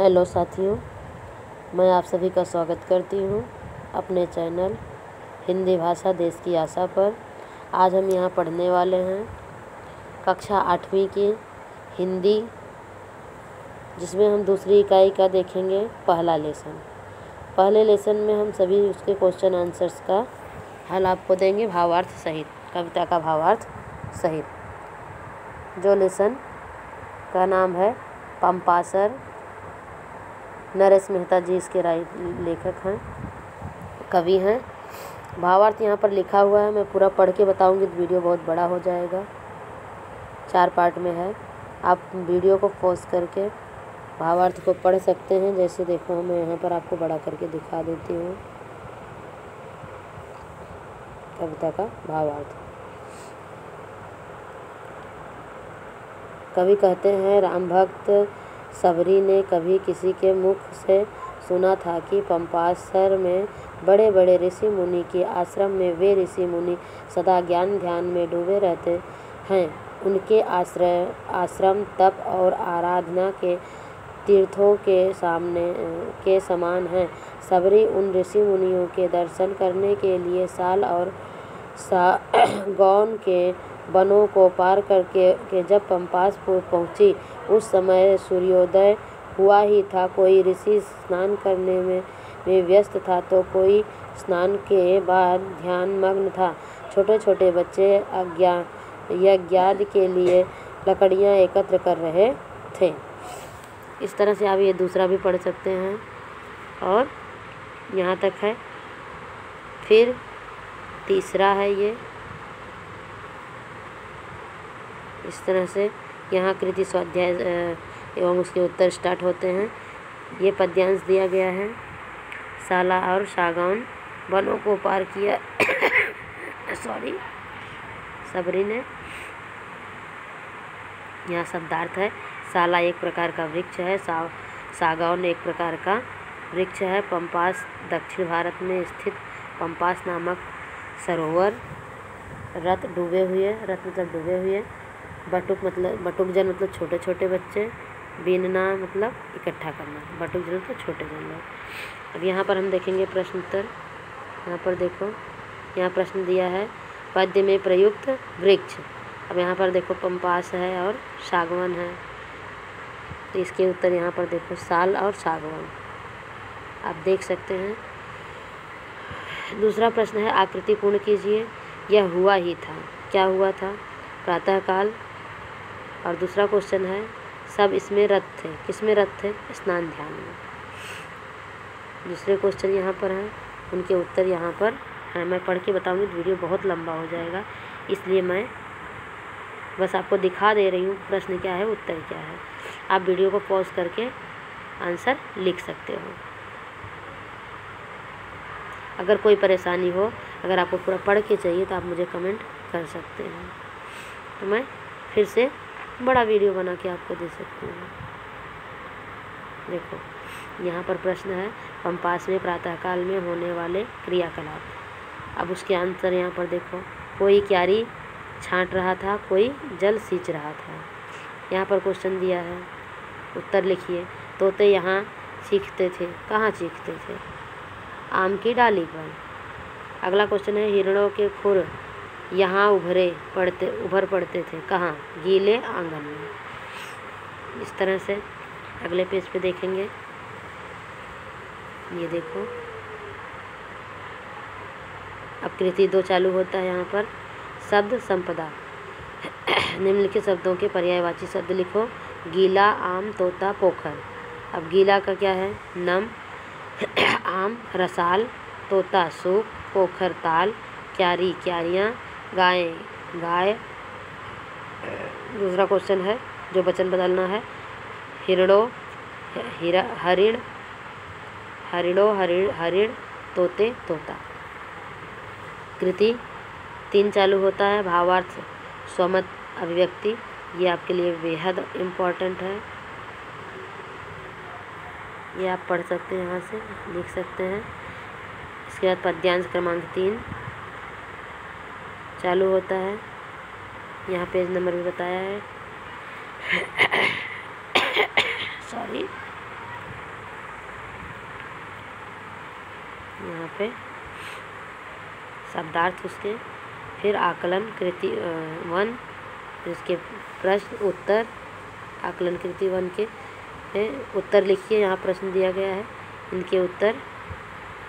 Hello साथियों, मैं आप सभी का स्वागत करती हूँ अपने चैनल हिंदी भाषा देश की आशा पर। आज हम यहाँ पढ़ने वाले हैं कक्षा 8वीं की हिंदी, जिसमें हम दूसरी इकाई का देखेंगे पहला लेसन। पहले लेसन में हम सभी उसके क्वेश्चन आंसर्स का हल आपको देंगे, भावार्थ सहित, कविता का भावार्थ सहित। जो लेसन का नाम है पंपासर, नरेश मेहता जी इसके लेखक हैं, कवि हैं। भावार्थ यहाँ पर लिखा हुआ है, मैं पूरा पढ़ के बताऊंगी तो वीडियो बहुत बड़ा हो जाएगा। 4 पार्ट में है, आप वीडियो को पॉज करके भावार्थ को पढ़ सकते हैं। जैसे देखो, मैं यहाँ पर आपको बड़ा करके दिखा देती हूँ कविता का भावार्थ। कवि कहते हैं, राम भक्त सबरी ने कभी किसी के मुख से सुना था कि पंपासर में बड़े बड़े ऋषि मुनि के आश्रम में वे ऋषि मुनि सदा ज्ञान ध्यान में डूबे रहते हैं। उनके आश्रम तप और आराधना के तीर्थों के समान हैं। सबरी उन ऋषि मुनियों के दर्शन करने के लिए साल और सागौन के वनों को पार करके जब पंपासपुर पहुंची, उस समय सूर्योदय हुआ ही था। कोई ऋषि स्नान करने में व्यस्त था तो कोई स्नान के बाद ध्यान मग्न था। छोटे छोटे बच्चे यज्ञादि के लिए लकड़ियां एकत्र कर रहे थे। इस तरह से आप ये दूसरा भी पढ़ सकते हैं और यहाँ तक है। फिर तीसरा है ये, इस तरह से यहाँ कृति स्वाध्याय एवं उसके उत्तर स्टार्ट होते हैं। ये पद्यांश दिया गया है। साला और सागौन वनों को पार किया सबरी ने। यहाँ शब्दार्थ है। साला एक प्रकार का वृक्ष है, सागौन एक प्रकार का वृक्ष है। पंपास दक्षिण भारत में स्थित पंपास नामक सरोवर, रत मतलब डूबे हुए, बटुक जन मतलब छोटे छोटे बच्चे, बीनना मतलब इकट्ठा करना, बटुक जन तो छोटे जन लोग। अब यहाँ पर हम देखेंगे प्रश्न उत्तर। यहाँ पर देखो, यहाँ प्रश्न दिया है पद्य में प्रयुक्त वृक्ष। अब यहाँ पर देखो पंपास है और सागवान है, तो इसके उत्तर यहाँ पर देखो साल और सागवान, आप देख सकते हैं। दूसरा प्रश्न है आकृति पूर्ण कीजिए। यह हुआ ही था, क्या हुआ था? प्रातःकाल। और दूसरा क्वेश्चन है सब इसमें रत थे, किसमें रत थे? स्नान ध्यान में। दूसरे क्वेश्चन यहाँ पर है, उनके उत्तर यहाँ पर है। मैं पढ़ के बताऊँगी तो वीडियो बहुत लंबा हो जाएगा, इसलिए मैं बस आपको दिखा दे रही हूँ प्रश्न क्या है, उत्तर क्या है। आप वीडियो को पॉज करके आंसर लिख सकते हो। अगर कोई परेशानी हो, अगर आपको पूरा पढ़ के चाहिए तो आप मुझे कमेंट कर सकते हैं, तो मैं फिर से बड़ा वीडियो बना के आपको दे सकती हूँ। देखो यहाँ पर प्रश्न है पंपास में प्रातःकाल में होने वाले क्रियाकलाप। अब उसके आंसर यहाँ पर देखो, कोई क्यारी छांट रहा था, कोई जल सींच रहा था। यहाँ पर क्वेश्चन दिया है, उत्तर लिखिए। तोते यहाँ चीखते थे, कहाँ चीखते थे? आम की डाली पर। अगला क्वेश्चन है हिरणों के खुर यहाँ उभर पड़ते थे, कहाँ? गीले आंगन में। इस तरह से अगले पेज पे देखेंगे। ये देखो, अब कृति 2 चालू होता है। यहाँ पर शब्द संपदा, निम्नलिखित शब्दों के पर्यायवाची शब्द लिखो। गीला, आम, तोता, पोखर। अब गीला का क्या है? नम, आम रसाल, तोता सूप, पोखर ताल, क्यारी क्यारियाँ, गाय। दूसरा क्वेश्चन है जो वचन बदलना है, हरिण, तोते, तोता। कृति 3 चालू होता है। भावार्थ स्वमत अभिव्यक्ति, ये आपके लिए बेहद इम्पोर्टेंट है, ये आप पढ़ सकते हैं, यहाँ से लिख सकते हैं। इसके बाद पद्यांश क्रमांक 3 चालू होता है। यहाँ पेज नंबर भी बताया है। पे शब्दार्थ उसके, फिर आकलन कृति 1, फिर उसके प्रश्न उत्तर, आकलन कृति 1 के उत्तर लिखिए। यहाँ प्रश्न दिया गया है, इनके उत्तर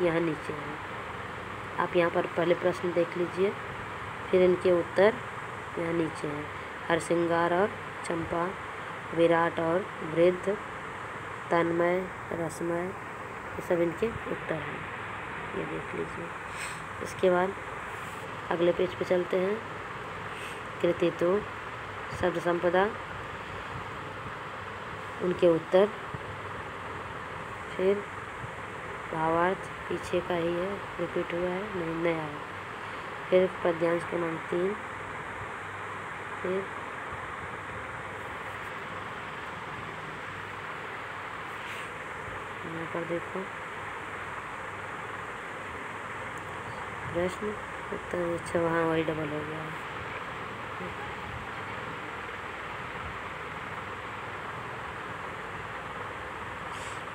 यहाँ नीचे हैं। आप यहाँ पर पहले प्रश्न देख लीजिए, फिर इनके उत्तर यहाँ नीचे हैं। हरसिंगार और चंपा, विराट और वृद्ध, तन्मय, रसमय, ये सब इनके उत्तर हैं, ये देख लीजिए। इसके बाद अगले पेज पे चलते हैं। कृति 2 शब्द संपदा, उनके उत्तर, फिर भावार्थ पीछे का ही है, रिपीट हुआ है नहीं, नया है। फिर पद्यांश क्रमांक 3, फिर यहाँ पर देखो प्रश्न उत्तर, अच्छा वहाँ वही डबल हो गया है।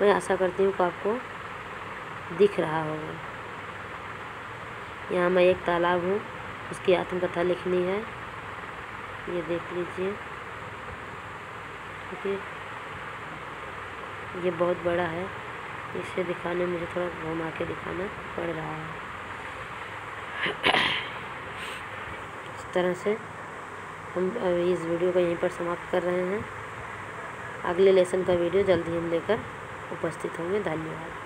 मैं आशा करती हूँ कि आपको दिख रहा होगा। यहाँ मैं एक तालाब हूँ, उसकी आत्मकथा लिखनी है, ये देख लीजिए। ठीक है, ये बहुत बड़ा है, इसे दिखाने मुझे थोड़ा घुमा के दिखाना पड़ रहा है। इस तरह से हम इस वीडियो को यहीं पर समाप्त कर रहे हैं। अगले लेसन का वीडियो जल्दी हम लेकर उपस्थित होंगे। धन्यवाद।